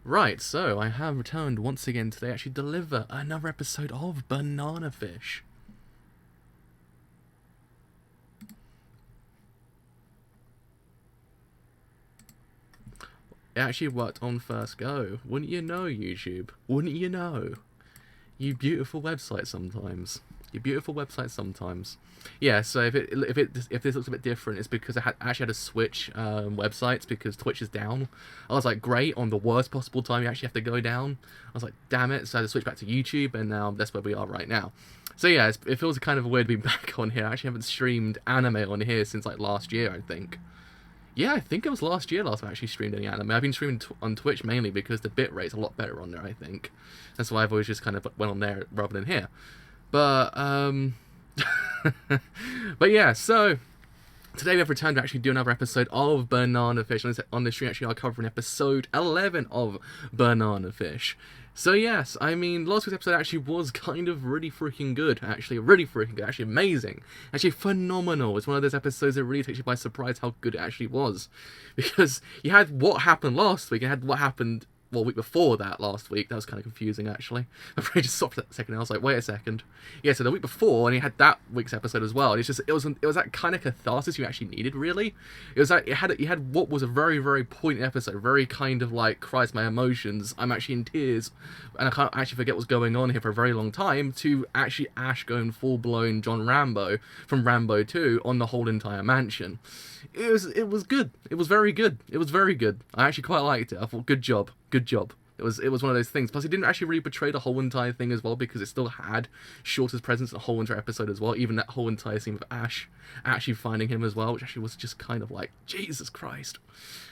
Right, so I have returned once again today to actually deliver another episode of Banana Fish. It actually worked on first go. Wouldn't you know, YouTube? Wouldn't you know? You beautiful website sometimes. Your beautiful website sometimes. Yeah, so if this looks a bit different, it's because I actually had to switch websites because Twitch is down. I was like, great, on the worst possible time you actually have to go down. I was like, damn it, so I had to switch back to YouTube, and now that's where we are right now. So yeah, it feels kind of weird to be back on here. I actually haven't streamed anime on here since like last year, I think. Yeah, I think it was last year last time I actually streamed any anime. I've been streaming on Twitch mainly because the bitrate's a lot better on there, I think. That's why I've always just kind of went on there rather than here. But, but yeah, so today we have returned to actually do another episode of Banana Fish. On this stream, actually, I'll cover episode 11 of Banana Fish. So yes, I mean, last week's episode actually was kind of really freaking good, actually, really freaking good, actually amazing, actually phenomenal. It's one of those episodes that really takes you by surprise how good it actually was. Because you had what happened last week, and had what happened, well, week before that last week. That was kind of confusing, actually. I probably just stopped for a second and I was like, wait a second. Yeah, so the week before, and you had that week's episode as well. And it's just, it was that kind of catharsis you actually needed, really. It was like, you had what was a very, very poignant episode, very kind of like, cries my emotions, I'm actually in tears, and I can't actually forget what's going on here for a very long time, to actually Ash going full-blown John Rambo from Rambo 2 on the whole entire mansion. It was good. It was very good. It was very good. I actually quite liked it. I thought, good job. Good job. It was one of those things. Plus, it didn't actually really portray the whole entire thing as well, because it still had Shorter's presence in the whole entire episode as well. Even that whole entire scene with Ash actually finding him as well, which actually was just kind of like, Jesus Christ.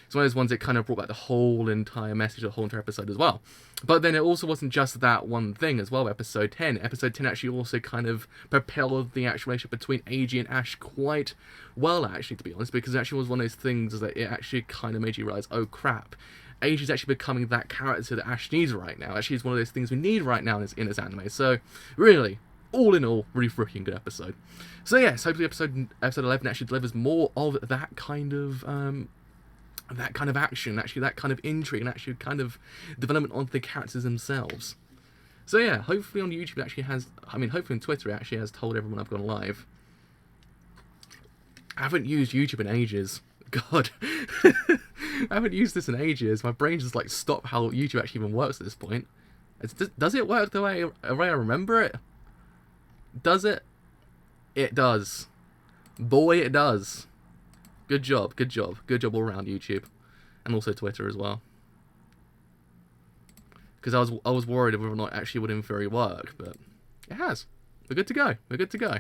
It's one of those ones that kind of brought back the whole entire message of the whole entire episode as well. But then it also wasn't just that one thing as well, episode 10. Episode 10 actually also kind of propelled the actual relationship between AG and Ash quite well, actually, to be honest, because it actually was one of those things that it actually kind of made you realise, oh crap, AG is actually becoming that character that Ash needs right now. Actually, it's one of those things we need right now in this anime. So, really, all in all, really freaking good episode. So yes, hopefully episode 11 actually delivers more of that kind of action, actually that kind of intrigue, and actually kind of development of the characters themselves. So yeah, hopefully on YouTube it actually has, I mean, hopefully on Twitter it actually has told everyone I've gone live. I haven't used YouTube in ages. God. I haven't used this in ages. My brain just like stopped how YouTube actually even works at this point. Does it work the way I remember it? Does it? It does. Boy, it does. Good job, good job. Good job all around, YouTube. And also Twitter as well. Because I was worried whether or not it actually would in theory work, but it has. We're good to go. We're good to go.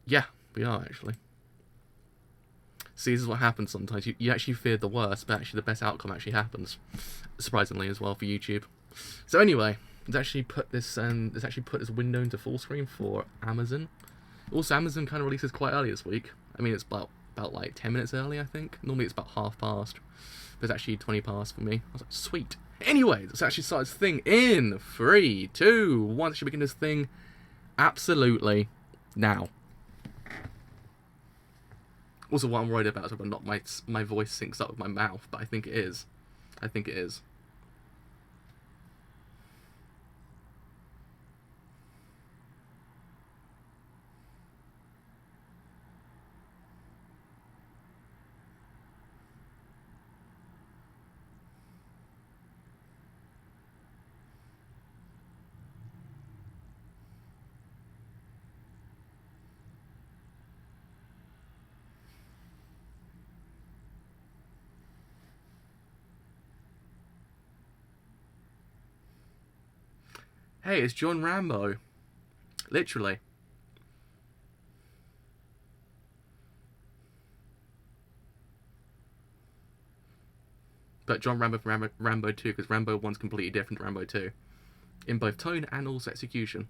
Yeah, we are actually. See, this is what happens sometimes. You actually fear the worst, but actually the best outcome actually happens. Surprisingly as well for YouTube. So anyway, let's actually put this window into full screen for Amazon. Also, Amazon kind of releases quite early this week. I mean, it's about like 10 minutes early, I think. Normally it's about half past. But it's actually 20 past for me. I was like, sweet. Anyway, let's actually start this thing in 3, 2, 1. Let's begin this thing absolutely now. Also, what I'm worried about is whether or not my voice syncs up with my mouth, but I think it is. I think it is. Hey, it's John Rambo. Literally. But John Rambo from Rambo 2, because Rambo 1's completely different to Rambo 2. In both tone and also execution.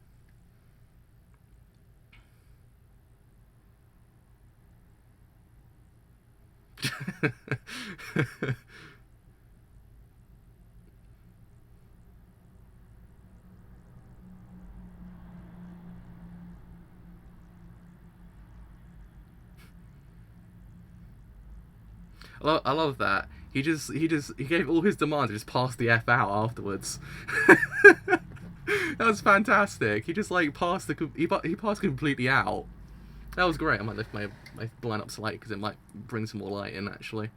I love that. He gave all his demands and just passed the F out afterwards. That was fantastic. He just like he passed completely out. That was great. I might lift my blind up slightly because it might bring some more light in, actually.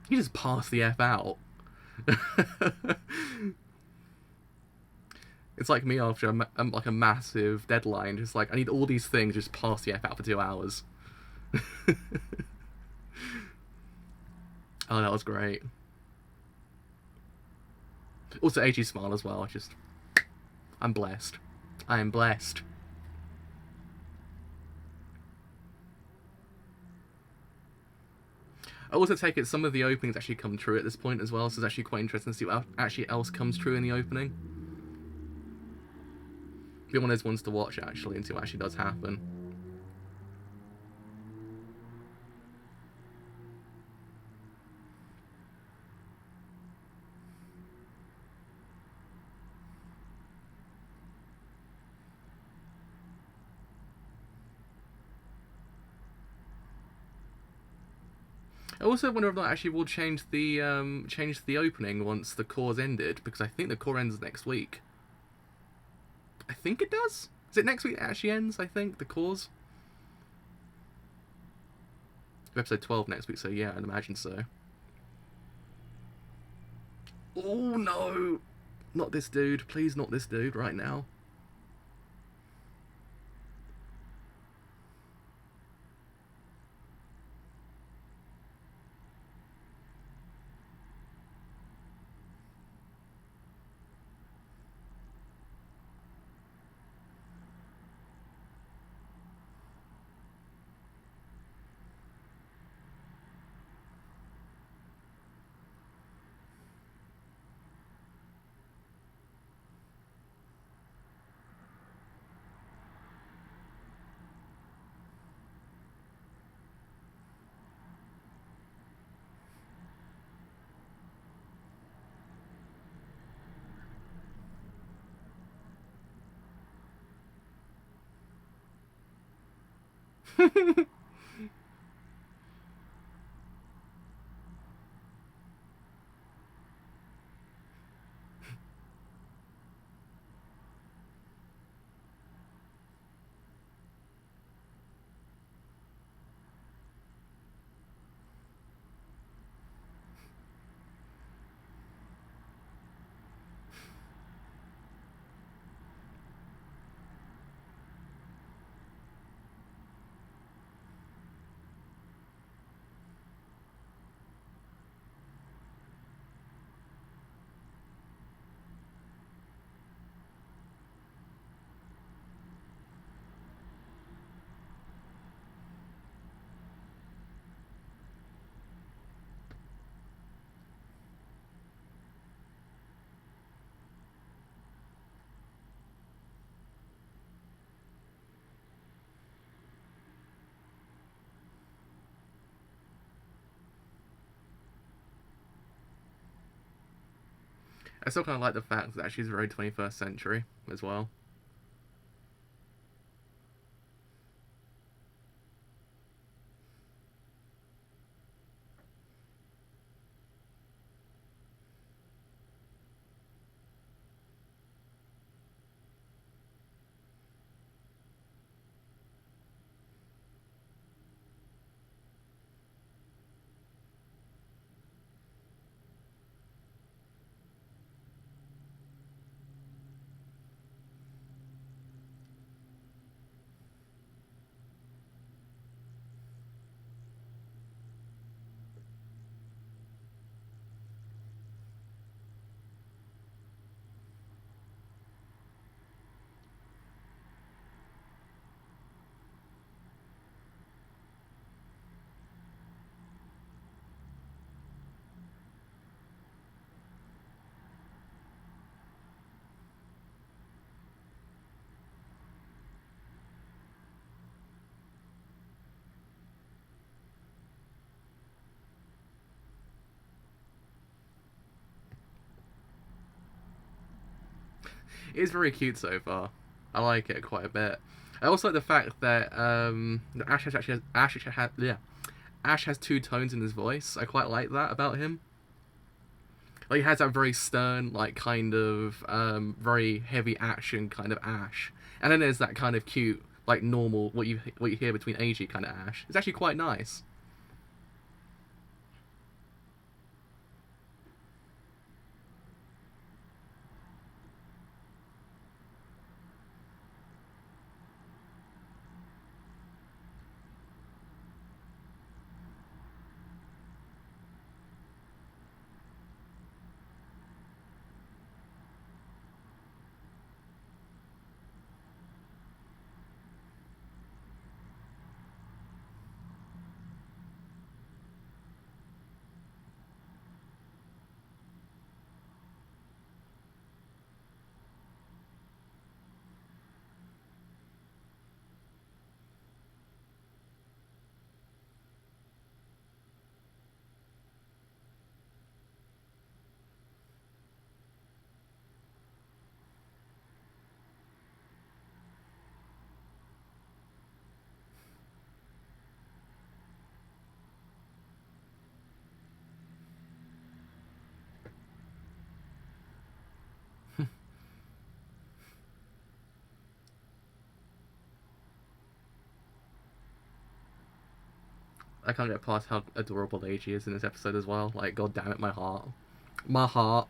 He just passed the F out. It's like me after I'm like a massive deadline. Just like, I need all these things, just pass the F out for 2 hours. Oh, that was great. Also, AG smile as well. I'm blessed. I am blessed. I also take it some of the openings actually come true at this point as well, so it's actually quite interesting to see what actually else comes true in the opening. Be one of those ones to watch actually and see what actually does happen. I also wonder if that actually will change the opening once the core's ended, because I think the core ends next week. I think it does. Is it next week it actually ends? I think the core's episode 12 next week, so yeah, I'd imagine so. Oh no, not this dude! Please, not this dude right now. I still kind of like the fact that she's very 21st century as well. It is very cute so far. I like it quite a bit. I also like the fact that Ash Ash has two tones in his voice. I quite like that about him. Like he has that very stern, like kind of very heavy action kind of Ash, and then there's that kind of cute, like normal what you hear between AG kind of Ash. It's actually quite nice. I can't get past how adorable AG is in this episode as well. Like, god damn it, my heart. My heart.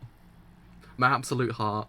My absolute heart.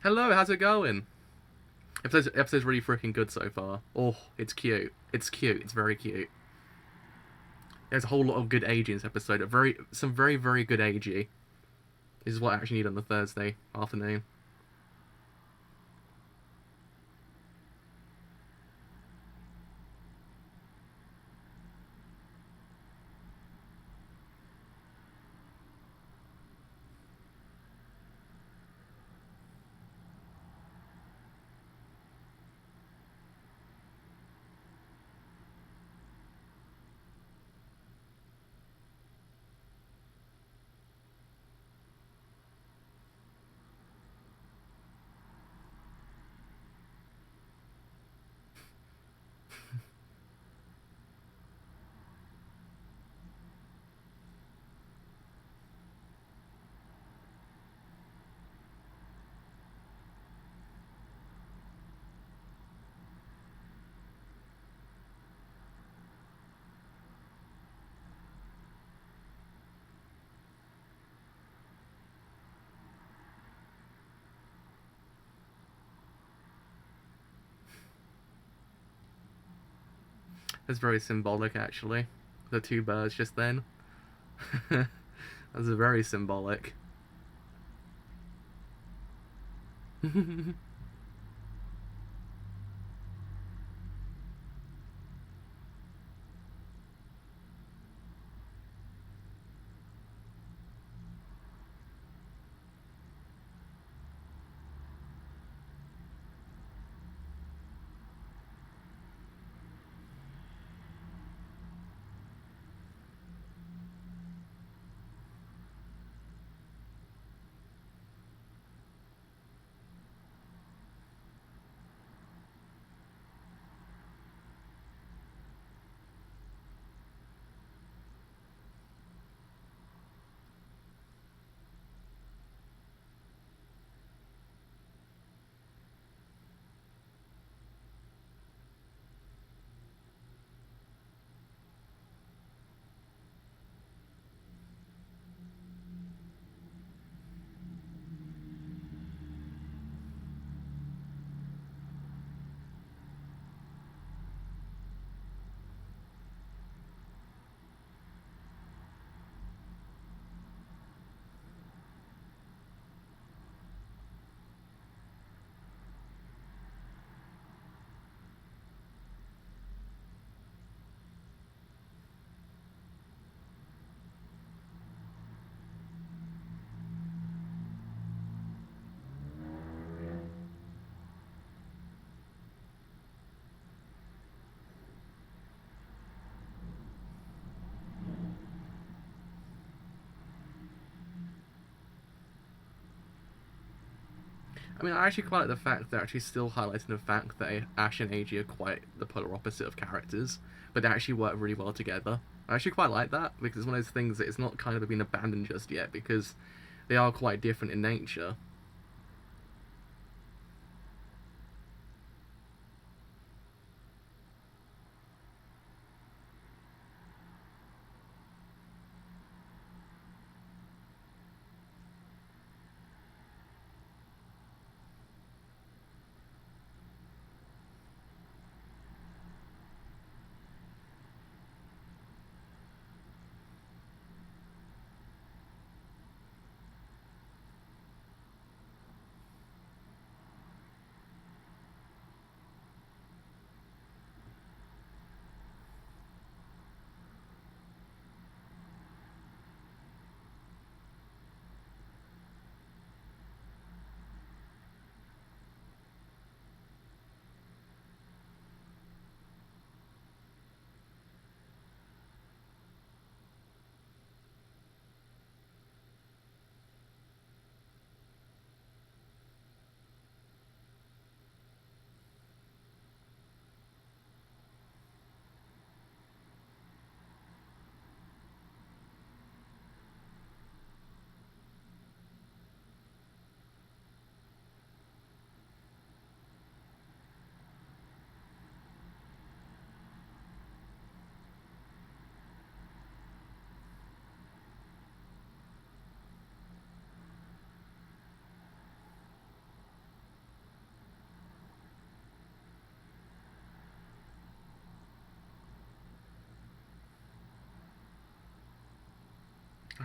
Hello, how's it going? Episode's really freaking good so far. Oh, it's cute. It's cute. It's very cute. There's a whole lot of good AG in this episode. Some very, very good AG. This is what I actually need on the Thursday afternoon. It's very symbolic, actually. The two birds just then. That's very symbolic. I mean, I actually quite like the fact they're actually still highlighting the fact that Ash and AG are quite the polar opposite of characters, but they actually work really well together. I actually quite like that because it's one of those things that it's not kind of been abandoned just yet because they are quite different in nature.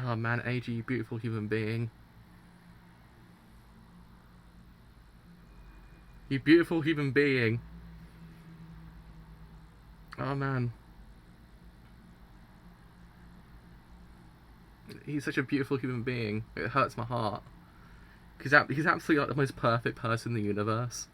Oh man, AG, you beautiful human being. You beautiful human being. Oh man. He's such a beautiful human being. It hurts my heart. He's absolutely like the most perfect person in the universe.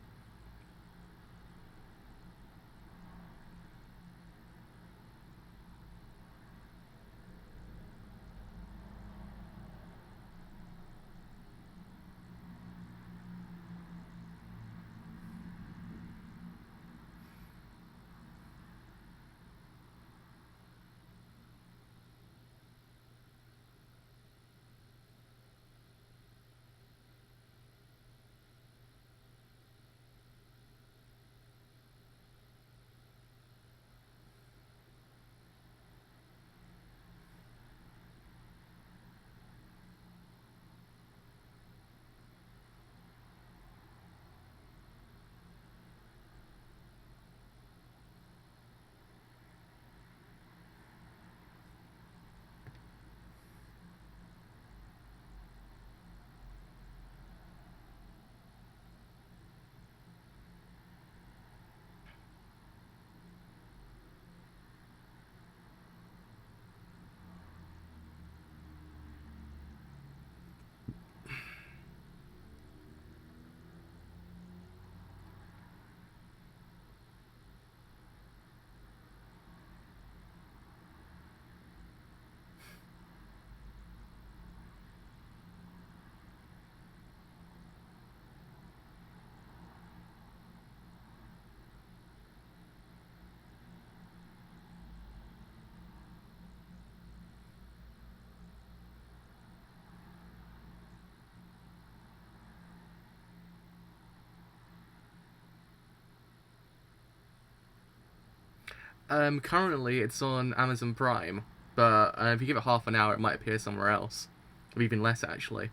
Currently it's on Amazon Prime, but if you give it half an hour, it might appear somewhere else, or even less actually.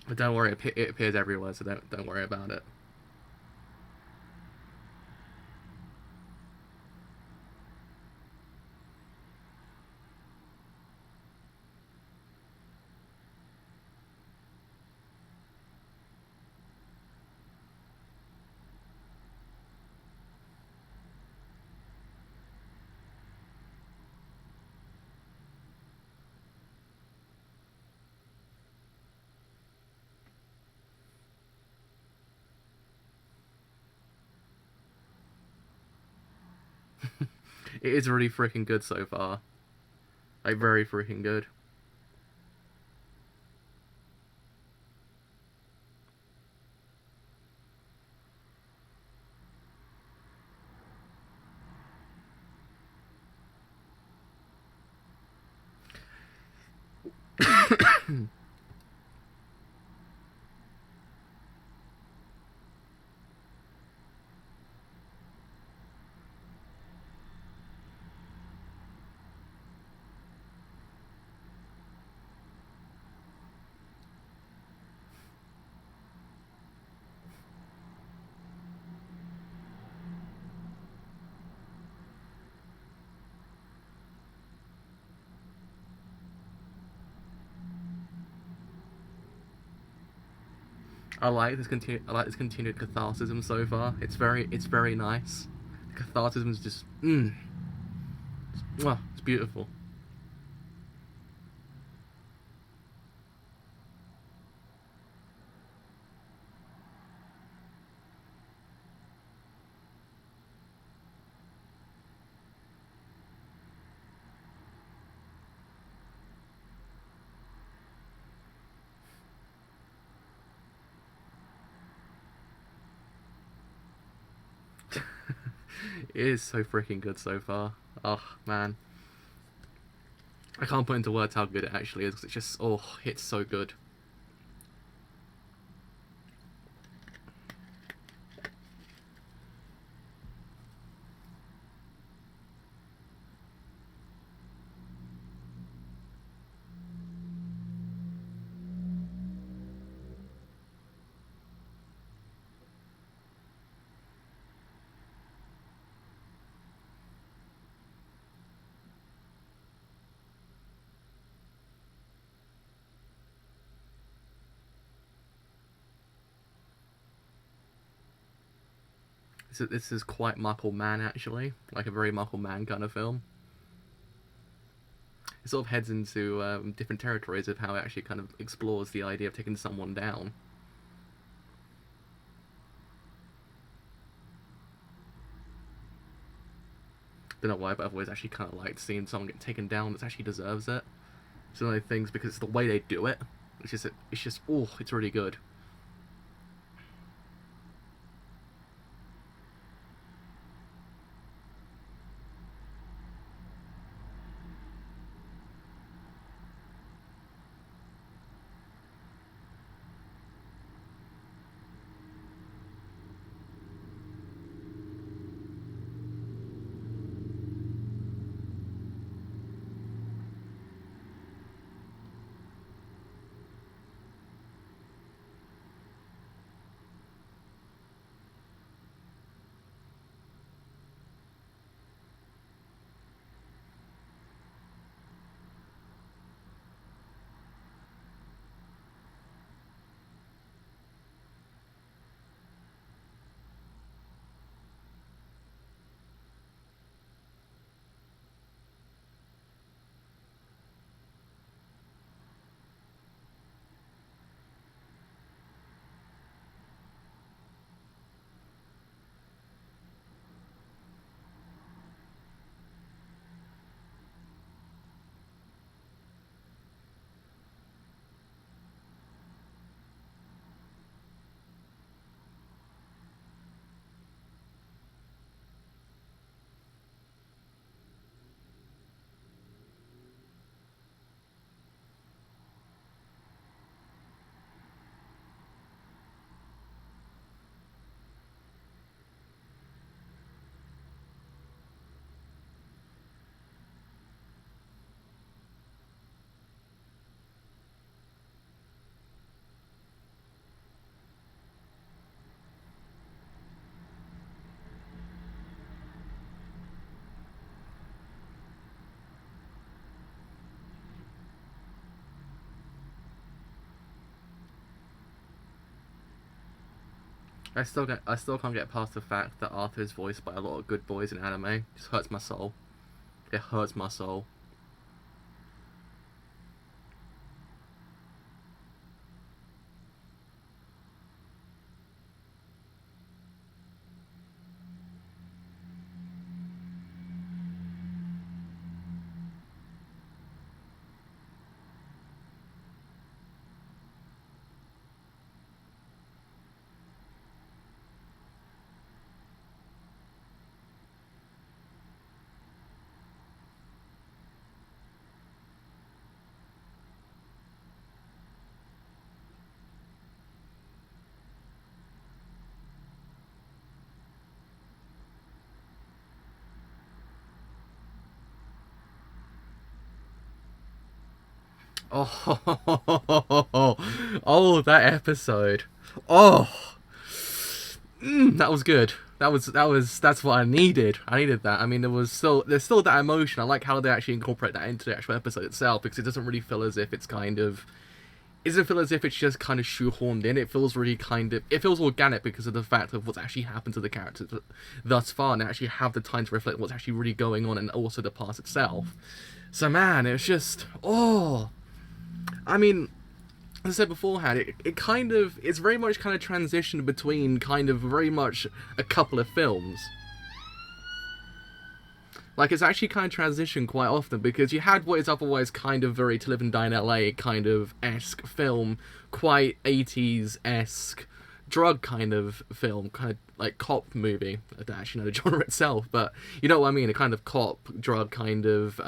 But don't worry, it appears everywhere, so don't worry about it. It is really freaking good so far. Like very freaking good. I like this continued catharsism so far. It's very nice. The catharsism is just it's beautiful. It is so freaking good so far. Oh man, I can't put into words how good it actually is. 'Cause it's just it's so good. This is quite Michael Mann actually, like a very Michael Mann kind of film. It sort of heads into different territories of how it actually kind of explores the idea of taking someone down. Don't know why, but I've always actually kind of liked seeing someone get taken down that actually deserves it. It's one of those things because it's the way they do it. It's really good. I still can't get past the fact that Arthur is voiced by a lot of good boys in anime. It just hurts my soul. It hurts my soul. Oh, oh, that episode. Oh, that was good. That's what I needed. I needed that. I mean, there's still that emotion. I like how they actually incorporate that into the actual episode itself, because it doesn't really feel as if it's kind of, it doesn't feel as if it's just kind of shoehorned in. It feels really it feels organic because of the fact of what's actually happened to the characters thus far, and they actually have the time to reflect what's actually really going on, and also the past itself. So man, it's just, oh, I mean, as I said beforehand, it's very much kind of transitioned between kind of very much a couple of films. Like, it's actually kind of transitioned quite often, because you had what is otherwise kind of very To Live and Die in LA kind of esque film, quite 80s-esque drug kind of film, kind of like cop movie. I don't actually know the genre itself, but you know what I mean, a kind of cop, drug kind of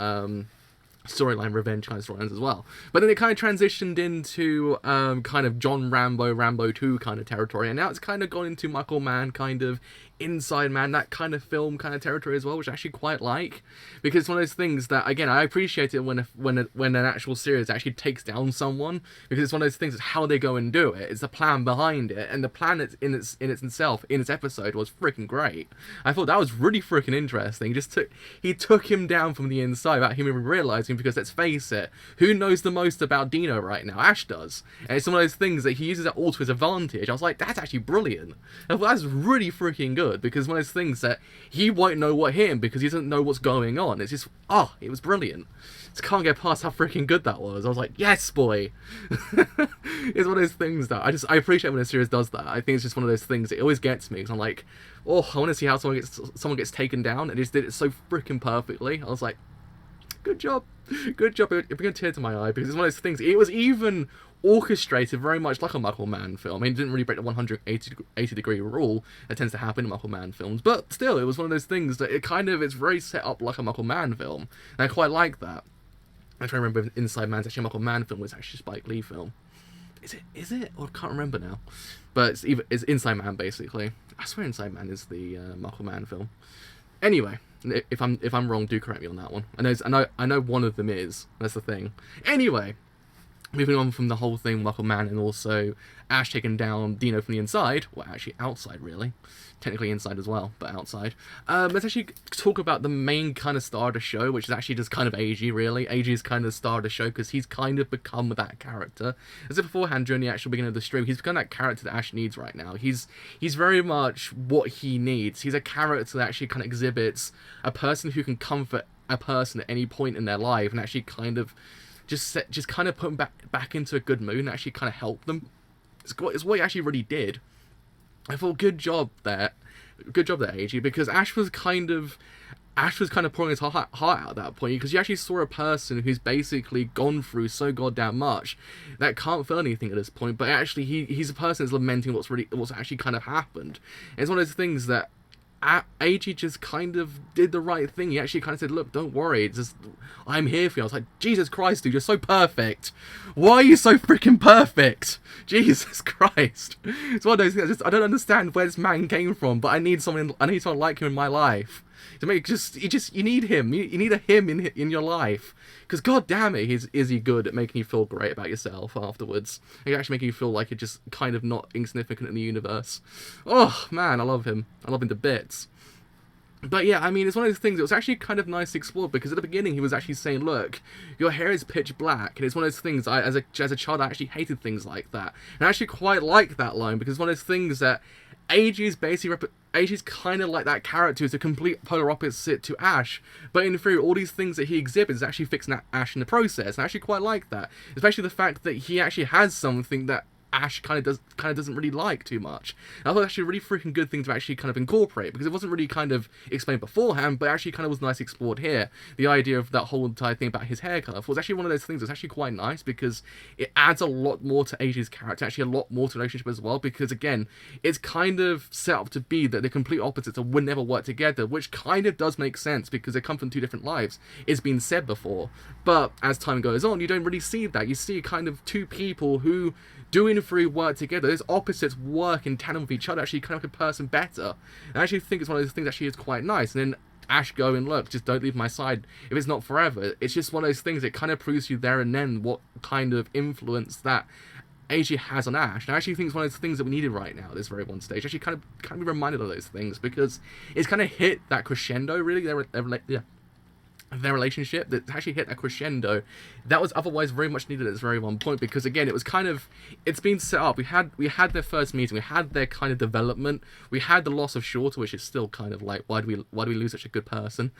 storyline, revenge kind of storylines as well. But then it kind of transitioned into kind of John Rambo 2 kind of territory, and now it's kind of gone into Michael Mann kind of Inside Man, that kind of film kind of territory as well, which I actually quite like, because it's one of those things that, again, I appreciate it when an actual series actually takes down someone, because it's one of those things, it's how they go and do it, it's the plan behind it, and the plan in its episode was freaking great. I thought that was really freaking interesting. He took him down from the inside without him even realizing, because let's face it, who knows the most about Dino right now? Ash does, and it's one of those things that he uses it all to his advantage. I was like, that's actually brilliant. I thought that's really freaking good. Because one of those things that he won't know what hit him because he doesn't know what's going on. It's just, it was brilliant. Just can't get past how freaking good that was. I was like, yes, boy. It's one of those things that I appreciate when a series does that. I think it's just one of those things that always gets me, because I'm like, I want to see how someone gets taken down, and just did it so freaking perfectly. I was like, good job. Good job. It brought a tear to my eye, because it's one of those things. It was even orchestrated very much like a Michael Mann film. I mean, it didn't really break the 180-degree rule that tends to happen in Michael Mann films, but still, it was one of those things that it's very set up like a Michael Mann film, and I quite like that. I'm trying to remember if Inside Man's actually a Michael Mann film, was actually a Spike Lee film. Is it? Or I can't remember now. But it's Inside Man, basically. I swear Inside Man is the Michael Mann film. Anyway, if I'm wrong, do correct me on that one. I know one of them is. That's the thing. Anyway, moving on from the whole thing, Michael Mann, and also Ash taking down Dino from the inside. Well, actually outside, really. Technically inside as well, but outside. Let's actually talk about the main kind of star of the show, which is actually just kind of AG, really. AG is kind of the star of the show, because he's kind of become that character. As if beforehand, during the actual beginning of the stream, he's become that character that Ash needs right now. He's very much what he needs. He's a character that actually kind of exhibits a person who can comfort a person at any point in their life, and actually kind of just kind of put them back into a good mood, and actually kind of help them. It's what he actually really did. I thought, good job there, AG, because Ash was kind of pouring his heart out at that point, because you actually saw a person who's basically gone through so goddamn much that can't feel anything at this point, but actually he's a person that's lamenting what's actually kind of happened. And it's one of those things that AG just kind of did the right thing. He actually kind of said, look, don't worry, it's just, I'm here for you. I was like, Jesus Christ, dude, you're so perfect. Why are you so freaking perfect? Jesus Christ. It's one of those things, I don't understand where this man came from, but I need someone like him in my life. To make you need him. You need a him in your life. Because god damn it, is he good at making you feel great about yourself afterwards. He actually making you feel like you're just kind of not insignificant in the universe. Oh man, I love him. I love him to bits. But yeah, I mean, it's one of those things that was actually kind of nice to explore, because at the beginning he was actually saying, look, your hair is pitch black, and it's one of those things, as a child, I actually hated things like that. And I actually quite like that line, because it's one of those things that AG is kind of like that character who's a complete polar opposite to Ash, but in theory, all these things that he exhibits is actually fixing Ash in the process, and I actually quite like that. Especially the fact that he actually has something that Ash kind of doesn't really like too much. And I thought actually a really freaking good thing to actually kind of incorporate, because it wasn't really kind of explained beforehand, but actually kind of was nice explored here. The idea of that whole entire thing about his hair colour was actually one of those things that's actually quite nice, because it adds a lot more to AJ's character, actually a lot more to the relationship as well, because again, it's kind of set up to be that the complete opposites would never work together, which kind of does make sense, because they come from two different lives. It's been said before, but as time goes on, you don't really see that. You see kind of two people who doing through work together, those opposites work in tandem with each other, actually kind of make a person better. And I actually think it's one of those things that actually is quite nice. And then Ash going, look, just don't leave my side if it's not forever. It's just one of those things that kind of proves to you there and then what kind of influence that AG has on Ash. And I actually think it's one of those things that we needed right now at this very one stage. Actually kind of be reminded of those things, because it's kind of hit that crescendo, really, their relationship, that actually hit a crescendo that was otherwise very much needed at this very one point, because again, it was kind of, it's been set up. We had their first meeting, we had their kind of development, we had the loss of Shorter, which is still kind of like, why do we lose such a good person,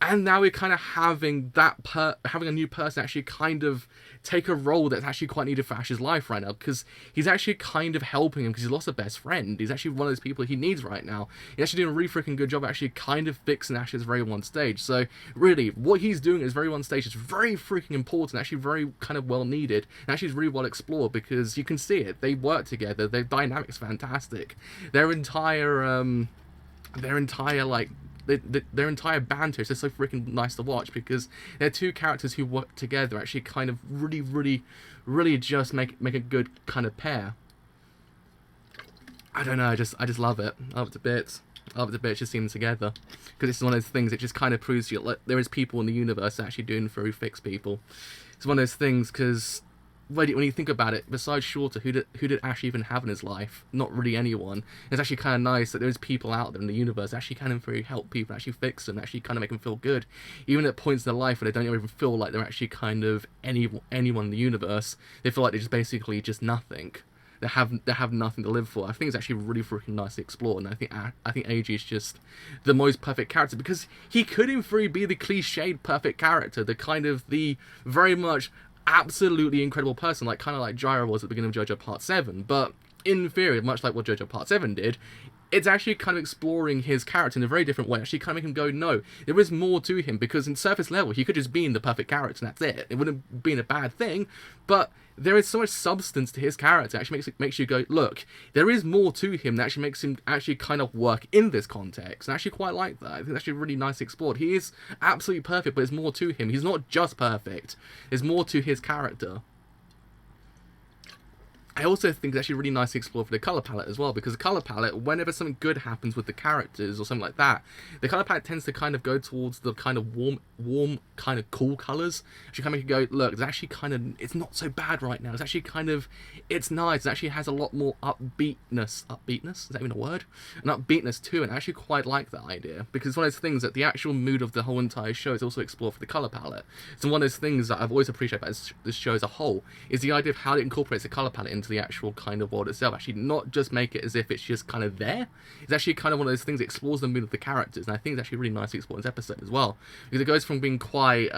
and now we're kind of having having a new person actually kind of take a role that's actually quite needed for Ash's life right now, because he's actually kind of helping him, because he's lost a best friend. He's actually one of those people he needs right now. He's actually doing a really freaking good job actually kind of fixing Ash's very one stage. So really, what he's doing at his very one stage is very freaking important, actually very kind of well needed, and actually is really well explored, because you can see it. They work together. Their dynamic's fantastic. Their entire like their entire banter is just so freaking nice to watch, because they're two characters who work together actually kind of really just make a good kind of pair. I don't know, I just love it. I love it to bits. I love it to bits, just seeing them together, because it's one of those things that just kind of proves to you, like, there is people in the universe actually doing very fix people. It's one of those things, because when you think about it, besides Shorter, who did Ash even have in his life? Not really anyone. It's actually kind of nice that there's people out there in the universe that actually kind of really help people, actually fix them, actually kind of make them feel good. Even at points in their life where they don't even feel like they're actually kind of anyone in the universe. They feel like they're just basically just nothing. They have nothing to live for. I think it's actually really freaking nicely explored, and I think AG is just the most perfect character, because he could in theory be the cliched perfect character, the very much absolutely incredible person, like kind of like Gyro was at the beginning of JoJo Part 7, but in theory, much like what JoJo Part 7 did, it's actually kind of exploring his character in a very different way, actually kind of make him go, no, there is more to him, because in surface level, he could just be the perfect character and that's it. It wouldn't have been a bad thing, but there is so much substance to his character. It actually makes you go, look, there is more to him that actually makes him actually kind of work in this context, and I actually quite like that. I think that's actually really nicely explored. He is absolutely perfect, but there's more to him. He's not just perfect. There's more to his character. I also think it's actually really nicely explored for the colour palette as well, because the colour palette, whenever something good happens with the characters or something like that, the colour palette tends to kind of go towards the kind of warm kind of cool colours. Actually kind of make you go, look, it's actually kind of, it's not so bad right now. It's actually kind of, it's nice. It actually has a lot more upbeatness, is that even a word? An upbeatness to it, and I actually quite like that idea, because it's one of those things that the actual mood of the whole entire show is also explored for the colour palette. So one of those things that I've always appreciated about this show as a whole is the idea of how it incorporates the colour palette into the actual kind of world itself. Actually not just make it as if it's just kind of there. It's actually kind of one of those things that explores the mood of the characters, and I think it's actually really nicely explored in this episode as well, because it goes from being quite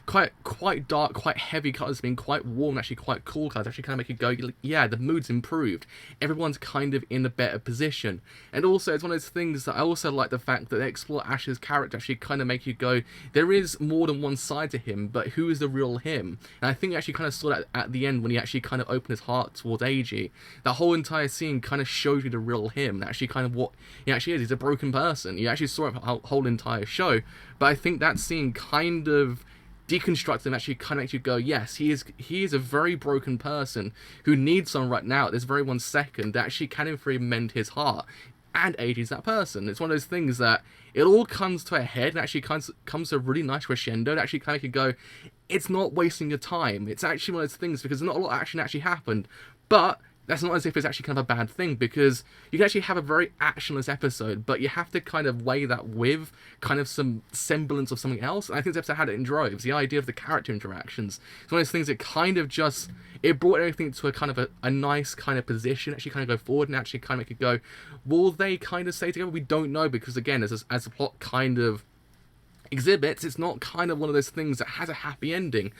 quite dark, quite heavy colours, being quite warm, actually quite cool colours, actually kind of make you go, yeah, the mood's improved. Everyone's kind of in a better position. And also, it's one of those things that I also like the fact that they explore Ash's character, actually kind of make you go, there is more than one side to him, but who is the real him? And I think you actually kind of saw that at the end when he actually kind of opened his heart towards AG. That whole entire scene kind of showed you the real him, that actually kind of what he actually is. He's a broken person. You actually saw it the whole entire show, but I think that scene kind of deconstructs and actually kind of makes you go, yes, he is a very broken person who needs someone right now at this very 1 second that actually can in theory mend his heart, and AG is that person. It's one of those things that it all comes to a head and actually comes to a really nice crescendo that actually kind of could go, it's not wasting your time. It's actually one of those things, because not a lot of action actually happened, but that's not as if it's actually kind of a bad thing, because you can actually have a very actionless episode, but you have to kind of weigh that with kind of some semblance of something else. And I think this episode had it in droves. The idea of the character interactions. It's one of those things that kind of just, it brought everything to a kind of a nice kind of position, actually kind of go forward and actually kind of make it go, will they kind of stay together? We don't know, because again, as the plot kind of exhibits, it's not kind of one of those things that has a happy ending.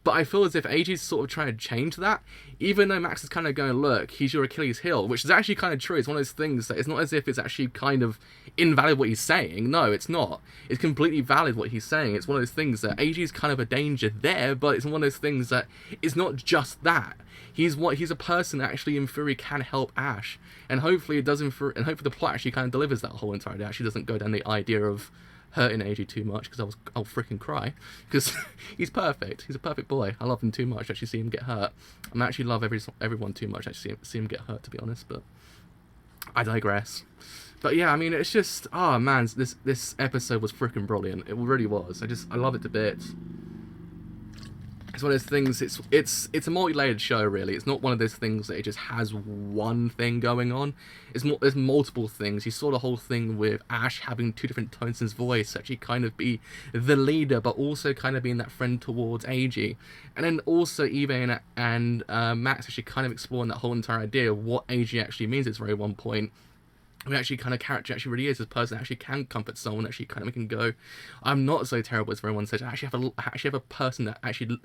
But I feel as if AG's sort of trying to change that, even though Max is kind of going, look, he's your Achilles heel, which is actually kind of true. It's one of those things that it's not as if it's actually kind of invalid what he's saying. No, it's not. It's completely valid what he's saying. It's one of those things that AG's kind of a danger there, but it's one of those things that it's not just that. He's a person that actually in theory can help Ash, and hopefully it does and hopefully the plot actually kind of delivers that whole entire day. Actually doesn't go down the idea of hurting AG too much, because I'll freaking cry, because he's perfect. He's a perfect boy. I love him too much to actually see him get hurt. I actually love everyone too much to actually see him get hurt, to be honest, but I digress. But yeah, I mean, it's just, oh man, this episode was freaking brilliant. It really was. I love it to bits. It's one of those things. It's a multi-layered show, really. It's not one of those things that it just has one thing going on. There's multiple things. You saw the whole thing with Ash having two different tones in his voice, actually kind of be the leader, but also kind of being that friend towards AG. And then also Eve and Max actually kind of exploring that whole entire idea of what AG actually means at very one point. Who actually kind of character actually really is, this person actually can comfort someone, actually kind of can go, I'm not so terrible as everyone says. I actually have a person that actually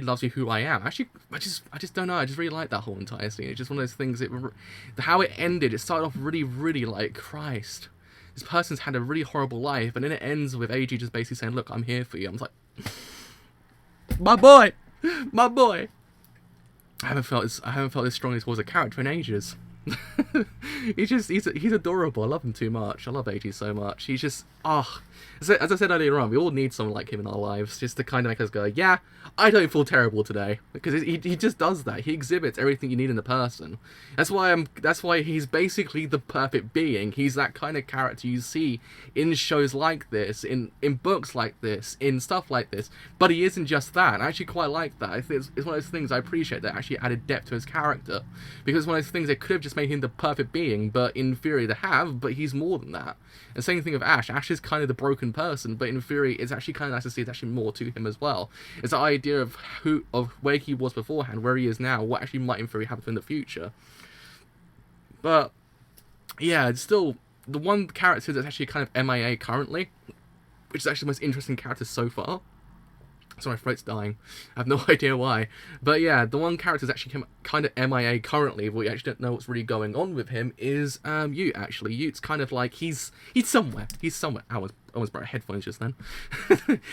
loves me who I am. I just don't know. I just really like that whole entire scene. It's just one of those things. How it ended, it started off really, really like, Christ, this person's had a really horrible life, and then it ends with AG just basically saying, look, I'm here for you. I'm like, my boy. I haven't felt this strongly towards a character in ages. he's adorable. I love him too much. I love AG so much. He's just, as I said earlier on, we all need someone like him in our lives, just to kind of make us go, yeah, I don't feel terrible today, because he just does that. He exhibits everything you need in a person. That's why he's basically the perfect being. He's that kind of character you see in shows like this, in books like this, in stuff like this. But he isn't just that. I actually quite like that. I think it's one of those things I appreciate that actually added depth to his character, because it's one of those things that could have just made him the perfect being, but in theory they have, but he's more than that. And same thing with Ash. Ash is kind of the broken person, but in theory it's actually kind of nice to see there's actually more to him as well. It's the idea of where he was beforehand, where he is now, what actually might in theory happen in the future. But yeah, it's still the one character that's actually kind of MIA currently, which is actually the most interesting character so far. Sorry, my throat's dying. I have no idea why. But yeah, the one character that's actually kind of MIA currently, but we actually don't know what's really going on with him, is Ute, actually. Ute's kind of like, he's somewhere. I almost brought headphones just then.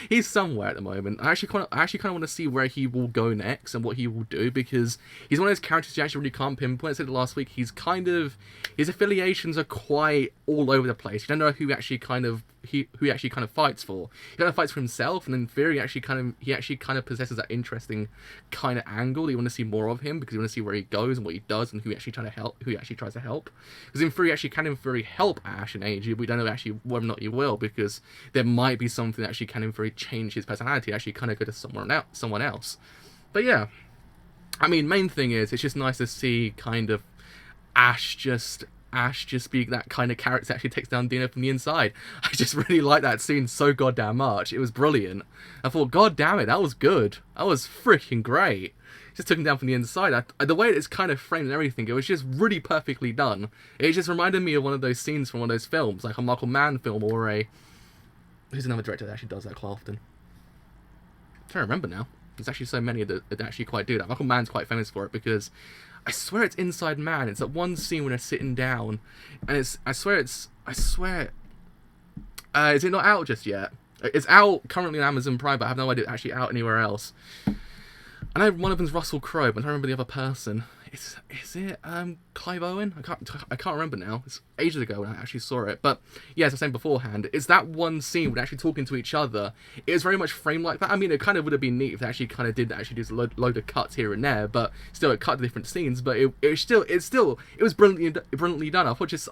He's somewhere at the moment. I actually kind of want to see where he will go next and what he will do, because he's one of those characters you actually really can't pinpoint. I said it last week, his affiliations are quite all over the place. You don't know who actually kind of fights for. He kind of fights for himself, and in theory, he actually kind of possesses that interesting kind of angle. You want to see more of him, because you want to see where he goes and what he does and who he actually tries to help. Because in theory, he can help Ash and AG. We don't know actually whether or not he will, because there might be something that actually can in theory change his personality, actually kind of go to someone else. But yeah, I mean, main thing is it's just nice to see kind of Ash just being that kind of character that actually takes down Dino from the inside. I just really like that scene so goddamn much. It was brilliant. I thought, god damn it, that was good. That was freaking great. Just took him down from the inside. The way it's kind of framed and everything, it was just really perfectly done. It just reminded me of one of those scenes from one of those films, like a Michael Mann film, or who's another director that actually does that quite often? I'm trying to remember now. There's actually so many that actually quite do that. Michael Mann's quite famous for it, because I swear it's Inside Man. It's that one scene when they're sitting down, and I swear, is it not out just yet? It's out currently on Amazon Prime, but I have no idea it's actually out anywhere else. I know one of them's Russell Crowe, but I don't remember the other person. Is it Clive Owen? I can't remember now. It's ages ago when I actually saw it. But yeah, as I was saying beforehand, it's that one scene when they're actually talking to each other. It was very much framed like that. I mean, it kind of would have been neat if they actually kind of did actually do a load of cuts here and there, but still it cut to different scenes. But it was brilliantly done. I thought just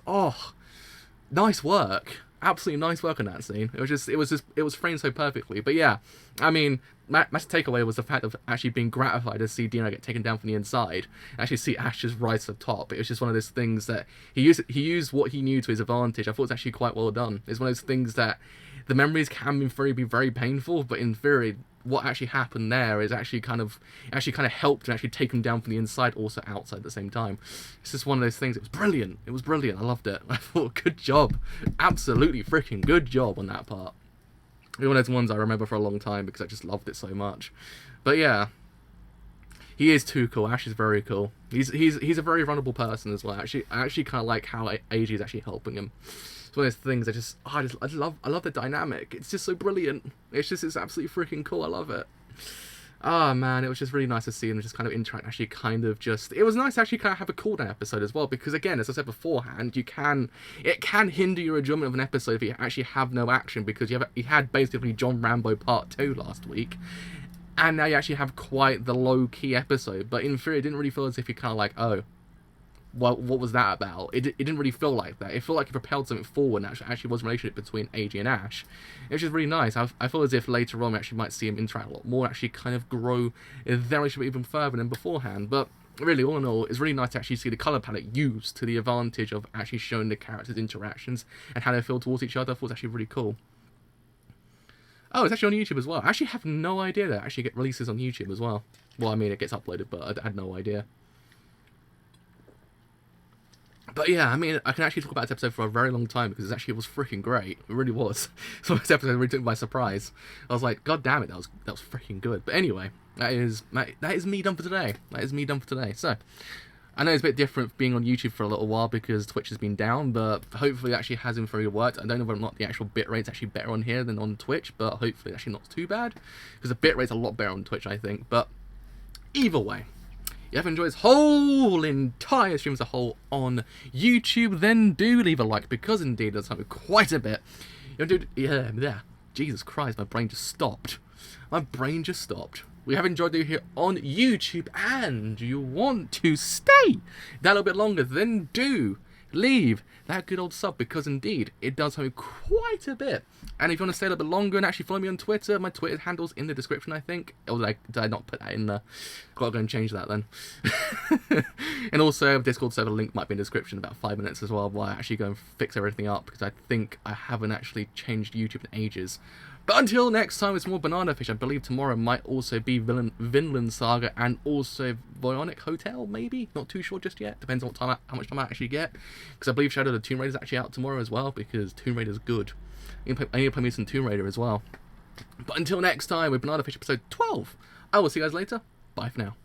nice work. Absolutely nice work on that scene. It was framed so perfectly. But yeah, I mean, my takeaway was the fact of actually being gratified to see Dino get taken down from the inside, actually see Ash just rise to the top. It was just one of those things that he used what he knew to his advantage. I thought it was actually quite well done. It's one of those things that the memories can in theory be very painful, but in theory what actually happened there is actually kind of helped and actually take him down from the inside, also outside at the same time. It's just one of those things. It was brilliant. I loved it. I thought, good job. Absolutely freaking good job on that part. One of those ones I remember for a long time because I just loved it so much. But yeah, he is too cool. Ash is very cool. He's a very vulnerable person as well. I actually kind of like how AG is actually helping him. It's one of those things I love the dynamic. It's just so brilliant. It's absolutely freaking cool. I love it. Ah, man, it was just really nice to see him just kind of interact. Actually, it was nice to actually kind of have a cooldown episode as well, because again, as I said beforehand, it can hinder your enjoyment of an episode if you actually have no action, because you had basically John Rambo Part 2 last week, and now you actually have quite the low-key episode. But in theory, it didn't really feel as if you're kind of like, oh, what was that about? It didn't really feel like that. It felt like it propelled something forward, and actually was a relationship between AJ and Ash. It was just really nice. I feel as if later on we actually might see him interact a lot more, actually kind of grow their relationship even further than beforehand. But really, all in all, it's really nice to actually see the colour palette used to the advantage of actually showing the characters' interactions and how they feel towards each other. I thought it was actually really cool. Oh, it's actually on YouTube as well. I actually have no idea that it actually get releases on YouTube as well. Well, I mean, it gets uploaded, but I had no idea. But yeah, I mean, I can actually talk about this episode for a very long time because it was freaking great. It really was. So this episode really took me by surprise. I was like, God damn it, that was freaking good. But anyway, that is me done for today. That is me done for today. So I know it's a bit different being on YouTube for a little while because Twitch has been down, but hopefully it actually has improved worked. I don't know whether or not the actual bitrate's actually better on here than on Twitch, but hopefully it's actually not too bad because the bitrate's a lot better on Twitch, I think. But either way, if you have enjoyed this whole entire stream as a whole on YouTube, then do leave a like, because indeed there's something quite a bit. Yeah, Jesus Christ, my brain just stopped. We have enjoyed you here on YouTube, and you want to stay that little bit longer, then do leave that good old sub, because indeed it does help me quite a bit. And if you want to stay a little bit longer and actually follow me on Twitter, my Twitter handle's in the description, I think. Or did I not put that in there? Gotta go and change that then. And also Discord server link might be in the description in about 5 minutes as well, while I actually go and fix everything up, because I think I haven't actually changed YouTube in ages. But until next time, it's more Banana Fish. I believe tomorrow might also be Vinland Saga and also Bionic Hotel, maybe? Not too sure just yet. Depends on how much time I actually get. Because I believe Shadow of the Tomb Raider is actually out tomorrow as well, because Tomb Raider's good. I need to play me some Tomb Raider as well. But until next time, with Banana Fish episode 12, I will see you guys later. Bye for now.